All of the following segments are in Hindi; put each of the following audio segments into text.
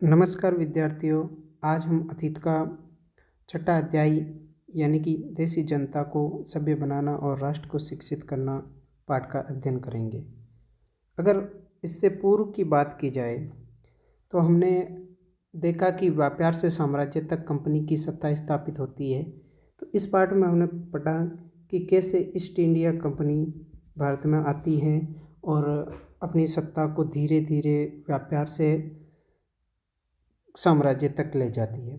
नमस्कार विद्यार्थियों। आज हम अतीत का छठा अध्याय यानी कि देसी जनता को सभ्य बनाना और राष्ट्र को शिक्षित करना पाठ का अध्ययन करेंगे। अगर इससे पूर्व की बात की जाए तो हमने देखा कि व्यापार से साम्राज्य तक कंपनी की सत्ता स्थापित होती है। तो इस पाठ में हमने पढ़ा कि कैसे ईस्ट इंडिया कंपनी भारत में आती है और अपनी सत्ता को धीरे धीरे व्यापार से साम्राज्य तक ले जाती है।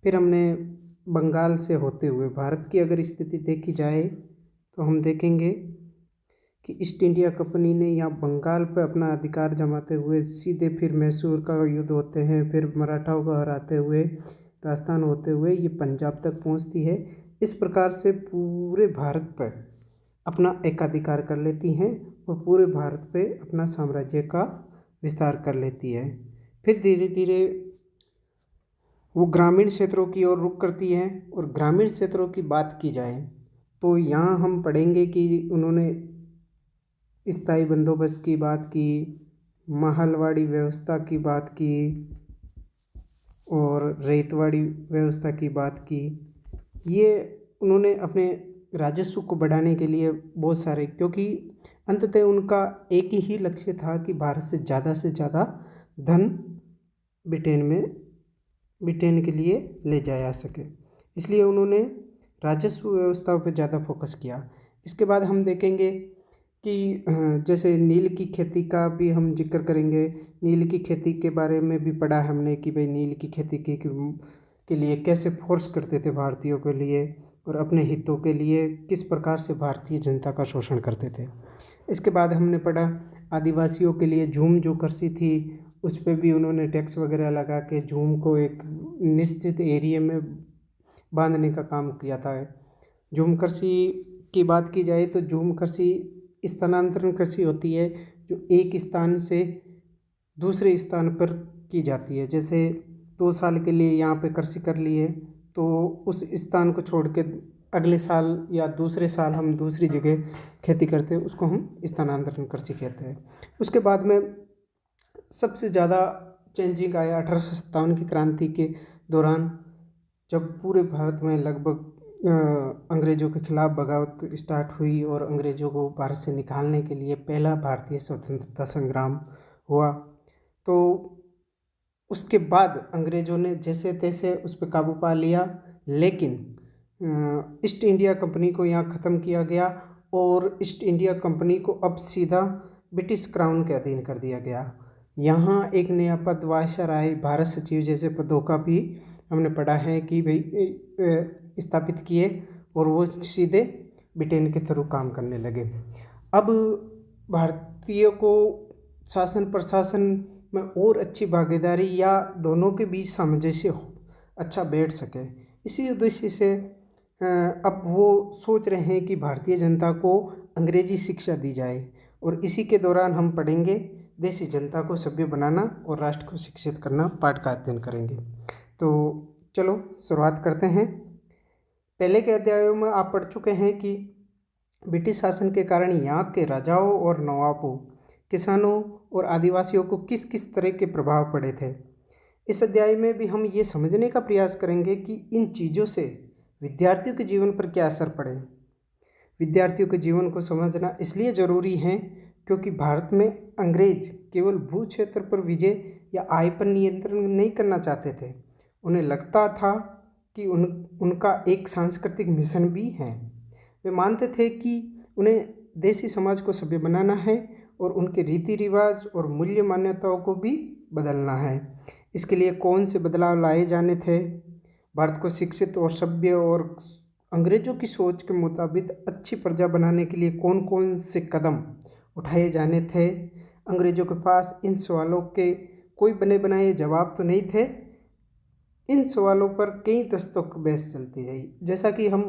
फिर हमने बंगाल से होते हुए भारत की अगर स्थिति देखी जाए तो हम देखेंगे कि ईस्ट इंडिया कंपनी ने यहाँ बंगाल पर अपना अधिकार जमाते हुए सीधे फिर मैसूर का युद्ध होते हैं, फिर मराठाओं को हराते हुए राजस्थान होते हुए ये पंजाब तक पहुँचती है। इस प्रकार से पूरे भारत पर अपना एकाधिकार कर लेती हैं और पूरे भारत पे अपना साम्राज्य का विस्तार कर लेती है। फिर धीरे धीरे वो ग्रामीण क्षेत्रों की ओर रुख करती है। और ग्रामीण क्षेत्रों की बात की जाए तो यहाँ हम पढ़ेंगे कि उन्होंने स्थायी बंदोबस्त की बात की, महलवाड़ी व्यवस्था की बात की और रेतवाड़ी व्यवस्था की बात की। ये उन्होंने अपने राजस्व को बढ़ाने के लिए बहुत सारे, क्योंकि अंततः उनका एक ही लक्ष्य था कि भारत से ज़्यादा धन ब्रिटेन के लिए ले जाया सके, इसलिए उन्होंने राजस्व व्यवस्था पर ज़्यादा फोकस किया। इसके बाद हम देखेंगे कि जैसे नील की खेती का भी हम जिक्र करेंगे। नील की खेती के बारे में भी पढ़ा हमने कि भाई नील की खेती के लिए कैसे फोर्स करते थे भारतीयों के लिए और अपने हितों के लिए किस प्रकार से भारतीय जनता का शोषण करते थे। इसके बाद हमने पढ़ा आदिवासियों के लिए झूम जो कृषि थी उस पर भी उन्होंने टैक्स वगैरह लगा के झूम को एक निश्चित एरिया में बांधने का काम किया था। झूम कृषि की बात की जाए तो झूम कृषि स्थानांतरण कृषि होती है जो एक स्थान से दूसरे स्थान पर की जाती है। जैसे 2 साल के लिए यहाँ पे कृषि कर लिए तो उस स्थान को छोड़ के अगले साल या दूसरे साल हम दूसरी जगह खेती करते हैं, उसको हम स्थानांतरण कृषि कहते हैं। उसके बाद में सबसे ज़्यादा चेंजिंग आया 1857 की क्रांति के दौरान, जब पूरे भारत में लगभग अंग्रेज़ों के खिलाफ बगावत स्टार्ट हुई और अंग्रेज़ों को भारत से निकालने के लिए पहला भारतीय स्वतंत्रता संग्राम हुआ। तो उसके बाद अंग्रेज़ों ने जैसे तैसे उस पर काबू पा लिया, लेकिन ईस्ट इंडिया कंपनी को यहाँ ख़त्म किया गया और ईस्ट इंडिया कंपनी को अब सीधा ब्रिटिश क्राउन के अधीन कर दिया गया। यहाँ एक नया पद वायसराय, भारत सचिव जैसे पदों का भी हमने पढ़ा है कि भाई स्थापित किए और वो सीधे ब्रिटेन के थ्रू काम करने लगे। अब भारतीयों को शासन प्रशासन में और अच्छी भागीदारी या दोनों के बीच सामंजस्य अच्छा बैठ सके, इसी उद्देश्य से अब वो सोच रहे हैं कि भारतीय जनता को अंग्रेजी शिक्षा दी जाए। और इसी के दौरान हम पढ़ेंगे देसी जनता को सभ्य बनाना और राष्ट्र को शिक्षित करना पाठ का अध्ययन करेंगे। तो चलो शुरुआत करते हैं। पहले के अध्यायों में आप पढ़ चुके हैं कि ब्रिटिश शासन के कारण यहाँ के राजाओं और नवाबों, किसानों और आदिवासियों को किस किस तरह के प्रभाव पड़े थे। इस अध्याय में भी हम ये समझने का प्रयास करेंगे कि इन चीज़ों से विद्यार्थियों के जीवन पर क्या असर पड़े। विद्यार्थियों के जीवन को समझना इसलिए ज़रूरी है क्योंकि भारत में अंग्रेज केवल भू क्षेत्र पर विजय या आय पर नियंत्रण नहीं करना चाहते थे। उन्हें लगता था कि उनका एक सांस्कृतिक मिशन भी है। वे मानते थे कि उन्हें देसी समाज को सभ्य बनाना है और उनके रीति रिवाज और मूल्य मान्यताओं को भी बदलना है। इसके लिए कौन से बदलाव लाए जाने थे, भारत को शिक्षित और सभ्य और अंग्रेज़ों की सोच के मुताबिक अच्छी प्रजा बनाने के लिए कौन कौन से कदम उठाए जाने थे। अंग्रेज़ों के पास इन सवालों के कोई बने बनाए जवाब तो नहीं थे। इन सवालों पर कई दशकों तक बहस चलती रही। जैसा कि हम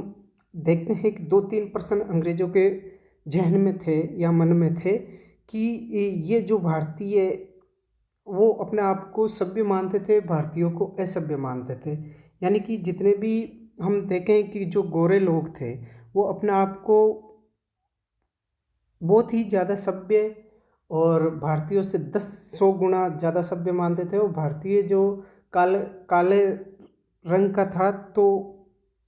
देखते हैं कि 2-3 प्रश्न अंग्रेज़ों के जहन में थे या मन में थे कि ये जो भारतीय, वो अपने आप को सभ्य मानते थे, भारतीयों को असभ्य मानते थे। यानी कि जितने भी हम देखें कि जो गोरे लोग थे वो अपने आप को बहुत ही ज़्यादा सभ्य और भारतीयों से 10-100 गुना ज़्यादा सभ्य मानते थे। और भारतीय जो काले काले रंग का था, तो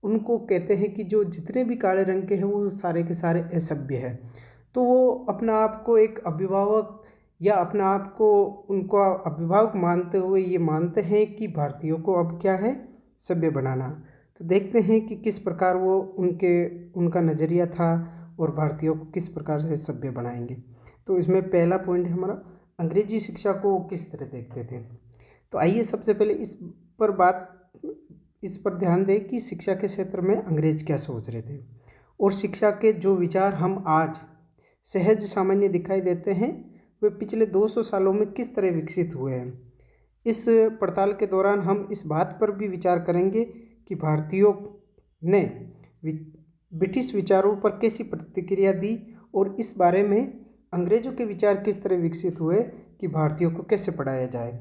उनको कहते हैं कि जो जितने भी काले रंग के हैं वो सारे के सारे असभ्य हैं। तो वो अपना आप को एक अभिभावक या अपना आप को उनको अभिभावक मानते हुए ये मानते हैं कि भारतीयों को अब क्या है, सभ्य बनाना। तो देखते हैं कि किस प्रकार वो उनका नज़रिया था और भारतीयों को किस प्रकार से सभ्य बनाएंगे। तो इसमें पहला पॉइंट है हमारा, अंग्रेजी शिक्षा को वो किस तरह देखते थे। तो आइए सबसे पहले इस पर ध्यान दें कि शिक्षा के क्षेत्र में अंग्रेज क्या सोच रहे थे और शिक्षा के जो विचार हम आज सहज सामान्य दिखाई देते हैं वे पिछले 200 सालों में किस तरह विकसित हुए हैं। इस पड़ताल के दौरान हम इस बात पर भी विचार करेंगे कि भारतीयों ने ब्रिटिश विचारों पर कैसी प्रतिक्रिया दी और इस बारे में अंग्रेजों के विचार किस तरह विकसित हुए कि भारतीयों को कैसे पढ़ाया जाए।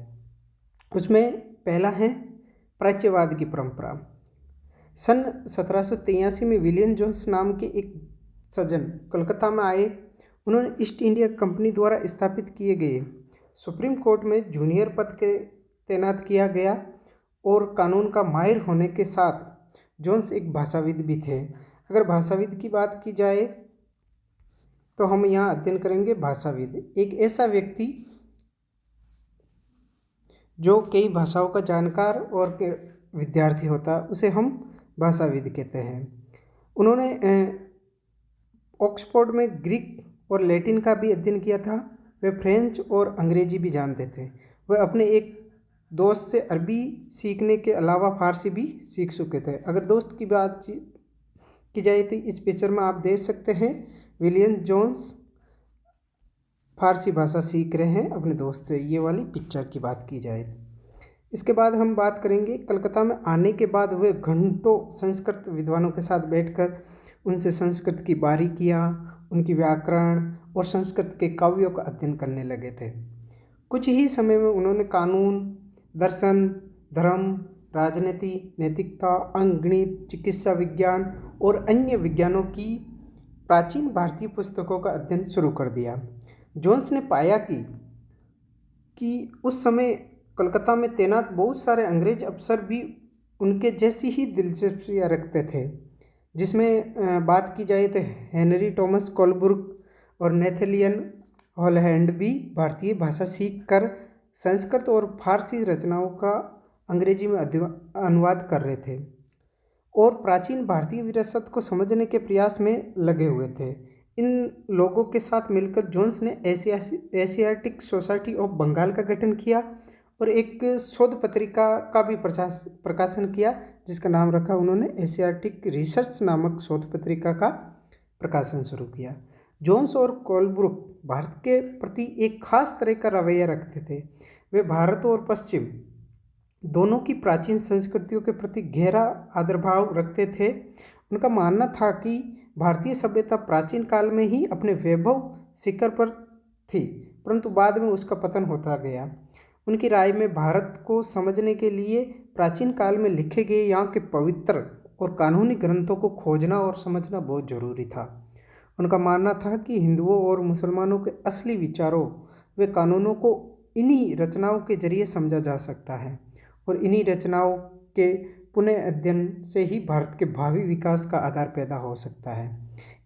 उसमें पहला है प्राच्यवाद की परंपरा। सन 1783 में विलियम जोन्स नाम के एक सज्जन कलकत्ता में आए। उन्होंने ईस्ट इंडिया कंपनी द्वारा स्थापित किए गए सुप्रीम कोर्ट में जूनियर पद के तैनात किया गया और कानून का माहिर होने के साथ जोन्स एक भाषाविद भी थे। अगर भाषाविद की बात की जाए तो हम यहाँ अध्ययन करेंगे भाषाविद, एक ऐसा व्यक्ति जो कई भाषाओं का जानकार और विद्यार्थी होता है, उसे हम भाषाविद कहते हैं। उन्होंने ऑक्सफोर्ड में ग्रीक और लैटिन का भी अध्ययन किया था। वे फ्रेंच और अंग्रेजी भी जानते थे। वे अपने एक दोस्त से अरबी सीखने के अलावा फारसी भी सीख चुके थे। अगर दोस्त की बात की जाए तो इस पिक्चर में आप देख सकते हैं विलियम जोन्स फारसी भाषा सीख रहे हैं अपने दोस्त से, ये वाली पिक्चर की बात की जाए। इसके बाद हम बात करेंगे कलकत्ता में आने के बाद वे घंटों संस्कृत विद्वानों के साथ बैठकर उनसे संस्कृत की बारीकियाँ, उनकी व्याकरण और संस्कृत के काव्यों का अध्ययन करने लगे थे। कुछ ही समय में उन्होंने कानून, दर्शन, धर्म, राजनीति, नैतिकता, अंकगणित, चिकित्सा विज्ञान और अन्य विज्ञानों की प्राचीन भारतीय पुस्तकों का अध्ययन शुरू कर दिया। जोन्स ने पाया कि उस समय कलकत्ता में तैनात बहुत सारे अंग्रेज अफसर भी उनके जैसी ही दिलचस्पियाँ रखते थे, जिसमें बात की जाए तो हेनरी थॉमस कोलब्रुक और नेथलियन हॉलहैंड भी भारतीय भाषा सीखकर संस्कृत और फारसी रचनाओं का अंग्रेजी में अनुवाद कर रहे थे और प्राचीन भारतीय विरासत को समझने के प्रयास में लगे हुए थे। इन लोगों के साथ मिलकर जोन्स ने एशियाटिक सोसाइटी ऑफ बंगाल का गठन किया और एक शोध पत्रिका का भी प्रकाशन किया, जिसका नाम रखा उन्होंने एशियाटिक रिसर्च नामक शोध पत्रिका का प्रकाशन शुरू किया। जोन्स और कोलब्रुक भारत के प्रति एक खास तरह का रवैया रखते थे। वे भारत और पश्चिम दोनों की प्राचीन संस्कृतियों के प्रति गहरा आदरभाव रखते थे। उनका मानना था कि भारतीय सभ्यता प्राचीन काल में ही अपने वैभव शिखर पर थी, परंतु बाद में उसका पतन होता गया। उनकी राय में भारत को समझने के लिए प्राचीन काल में लिखे गए यहाँ के पवित्र और कानूनी ग्रंथों को खोजना और समझना बहुत जरूरी था। उनका मानना था कि हिंदुओं और मुसलमानों के असली विचारों व कानूनों को इन्हीं रचनाओं के जरिए समझा जा सकता है और इन्हीं रचनाओं के पुनः अध्ययन से ही भारत के भावी विकास का आधार पैदा हो सकता है।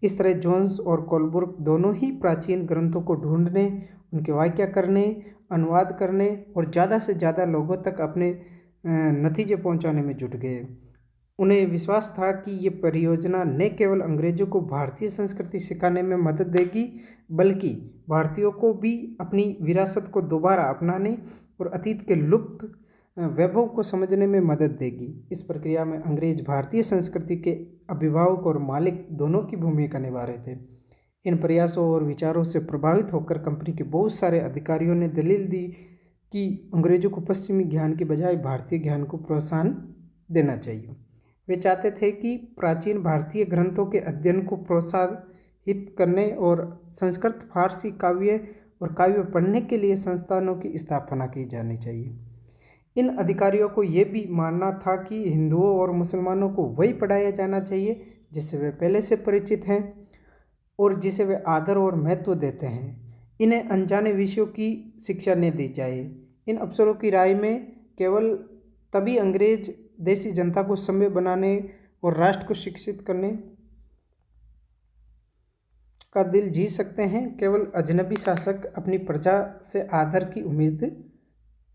इस तरह जोन्स और कोलब्रुक दोनों ही प्राचीन ग्रंथों को ढूंढने, उनके व्याख्या करने, अनुवाद करने और ज़्यादा से ज़्यादा लोगों तक अपने नतीजे पहुंचाने में जुट गए। उन्हें विश्वास था कि ये परियोजना न केवल अंग्रेजों को भारतीय संस्कृति सिखाने में मदद देगी, बल्कि भारतीयों को भी अपनी विरासत को दोबारा अपनाने और अतीत के लुप्त वैभव को समझने में मदद देगी। इस प्रक्रिया में अंग्रेज भारतीय संस्कृति के अभिभावक और मालिक दोनों की भूमिका निभा रहे थे। इन प्रयासों और विचारों से प्रभावित होकर कंपनी के बहुत सारे अधिकारियों ने दलील दी कि अंग्रेजों को पश्चिमी ज्ञान के बजाय भारतीय ज्ञान को प्रोत्साहन देना चाहिए। वे चाहते थे कि प्राचीन भारतीय ग्रंथों के अध्ययन को प्रोत्साहित करने और संस्कृत, फारसी काव्य और काव्य पढ़ने के लिए संस्थानों की स्थापना की जानी चाहिए। इन अधिकारियों को ये भी मानना था कि हिंदुओं और मुसलमानों को वही पढ़ाया जाना चाहिए जिससे वे पहले से परिचित हैं और जिसे वे आदर और महत्व देते हैं। इन्हें अनजाने विषयों की शिक्षा न दी जाए। इन अफसरों की राय में केवल तभी अंग्रेज देशी जनता को सभ्य बनाने और राष्ट्र को शिक्षित करने का दिल जीत सकते हैं। केवल अजनबी शासक अपनी प्रजा से आदर की उम्मीद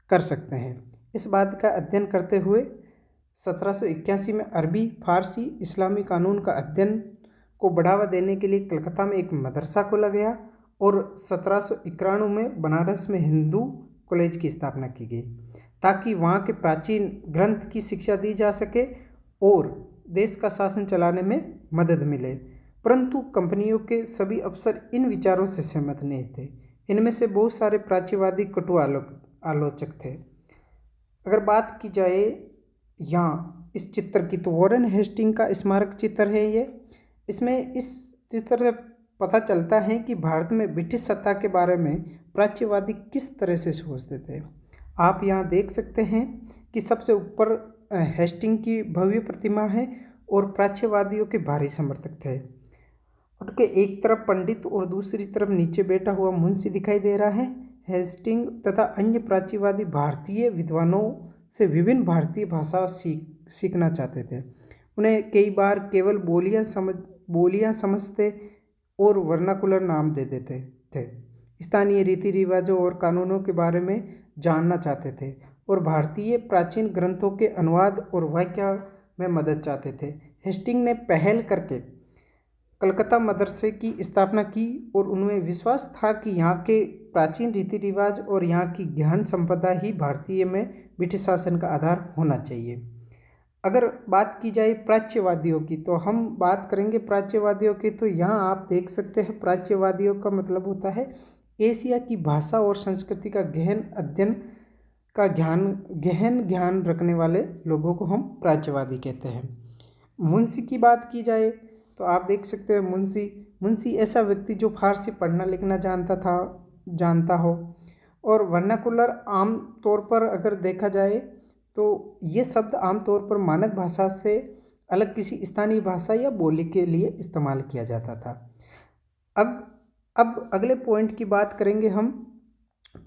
कर सकते हैं। इस बात का अध्ययन करते हुए 1781 में अरबी, फारसी, इस्लामी कानून का अध्ययन को बढ़ावा देने के लिए कलकत्ता में एक मदरसा खोला गया और 1791 में बनारस में हिंदू कॉलेज की स्थापना की गई ताकि वहाँ के प्राचीन ग्रंथ की शिक्षा दी जा सके और देश का शासन चलाने में मदद मिले। परंतु कंपनियों के सभी अफसर इन विचारों से सहमत नहीं थे। इनमें से बहुत सारे प्राच्यवादी कटु आलोचक थे। अगर बात की जाए यहाँ इस चित्र की, तो वॉरेन हेस्टिंग का स्मारक चित्र है ये। इसमें इस चित्र से पता चलता है कि भारत में ब्रिटिश सत्ता के बारे में प्राच्यवादी किस तरह से सोचते थे। आप यहाँ देख सकते हैं कि सबसे ऊपर हेस्टिंग की भव्य प्रतिमा है और प्राच्यवादियों के भारी समर्थक थे। उनके एक तरफ पंडित और दूसरी तरफ नीचे बैठा हुआ मुंशी दिखाई दे रहा है। हेस्टिंग तथा अन्य प्राच्यवादी भारतीय विद्वानों से विभिन्न भारतीय भाषा सीखना चाहते थे। उन्हें कई बार केवल बोलियां समझते और वर्नाकुलर नाम दे देते थे। स्थानीय रीति रिवाजों और कानूनों के बारे में जानना चाहते थे और भारतीय प्राचीन ग्रंथों के अनुवाद और व्याख्या में मदद चाहते थे। हेस्टिंग ने पहल करके कलकत्ता मदरसे की स्थापना की और उनमें विश्वास था कि यहाँ के प्राचीन रीति रिवाज और यहाँ की ज्ञान संपदा ही भारतीय में ब्रिटिश शासन का आधार होना चाहिए। अगर बात की जाए प्राच्यवादियों की, तो हम बात करेंगे प्राच्यवादियों की। तो यहाँ आप देख सकते हैं प्राच्यवादियों का मतलब होता है एशिया की भाषा और संस्कृति का गहन अध्ययन का गहन ज्ञान रखने वाले लोगों को हम प्राच्यवादी कहते हैं। मुंशी की बात की जाए तो आप देख सकते हैं मुंशी ऐसा व्यक्ति जो फारसी पढ़ना लिखना जानता हो और वर्नाकुलर आम तौर पर अगर देखा जाए तो ये शब्द आमतौर पर मानक भाषा से अलग किसी स्थानीय भाषा या बोली के लिए इस्तेमाल किया जाता था। अब अगले पॉइंट की बात करेंगे हम,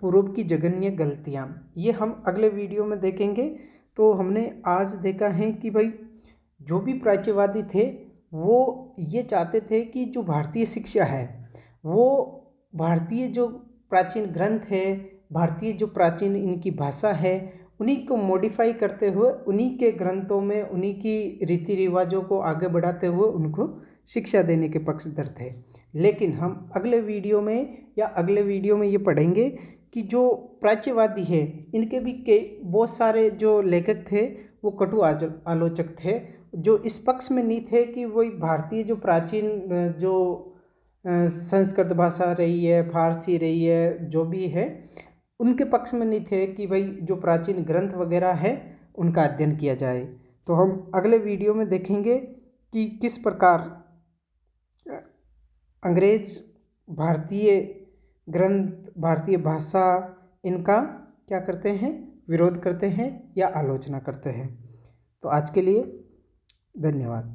पूर्व की जघन्य गलतियाँ। ये हम अगले वीडियो में देखेंगे। तो हमने आज देखा है कि भाई जो भी प्राच्यवादी थे वो ये चाहते थे कि जो भारतीय शिक्षा है वो भारतीय जो प्राचीन ग्रंथ है, भारतीय जो प्राचीन इनकी भाषा है, उन्हीं को मॉडिफाई करते हुए उन्हीं के ग्रंथों में उन्हीं की रीति रिवाजों को आगे बढ़ाते हुए उनको शिक्षा देने के पक्षधर थे। लेकिन हम अगले वीडियो में ये पढ़ेंगे कि जो प्राच्यवादी है इनके भी बहुत सारे जो लेखक थे वो कटु आलोचक थे, जो इस पक्ष में नहीं थे कि वही भारतीय जो प्राचीन जो संस्कृत भाषा रही है, फारसी रही है, जो भी है उनके पक्ष में नहीं थे कि भाई जो प्राचीन ग्रंथ वगैरह है उनका अध्ययन किया जाए। तो हम अगले वीडियो में देखेंगे कि किस प्रकार अंग्रेज भारतीय ग्रंथ, भारतीय भाषा इनका क्या करते हैं, विरोध करते हैं या आलोचना करते हैं। तो आज के लिए धन्यवाद।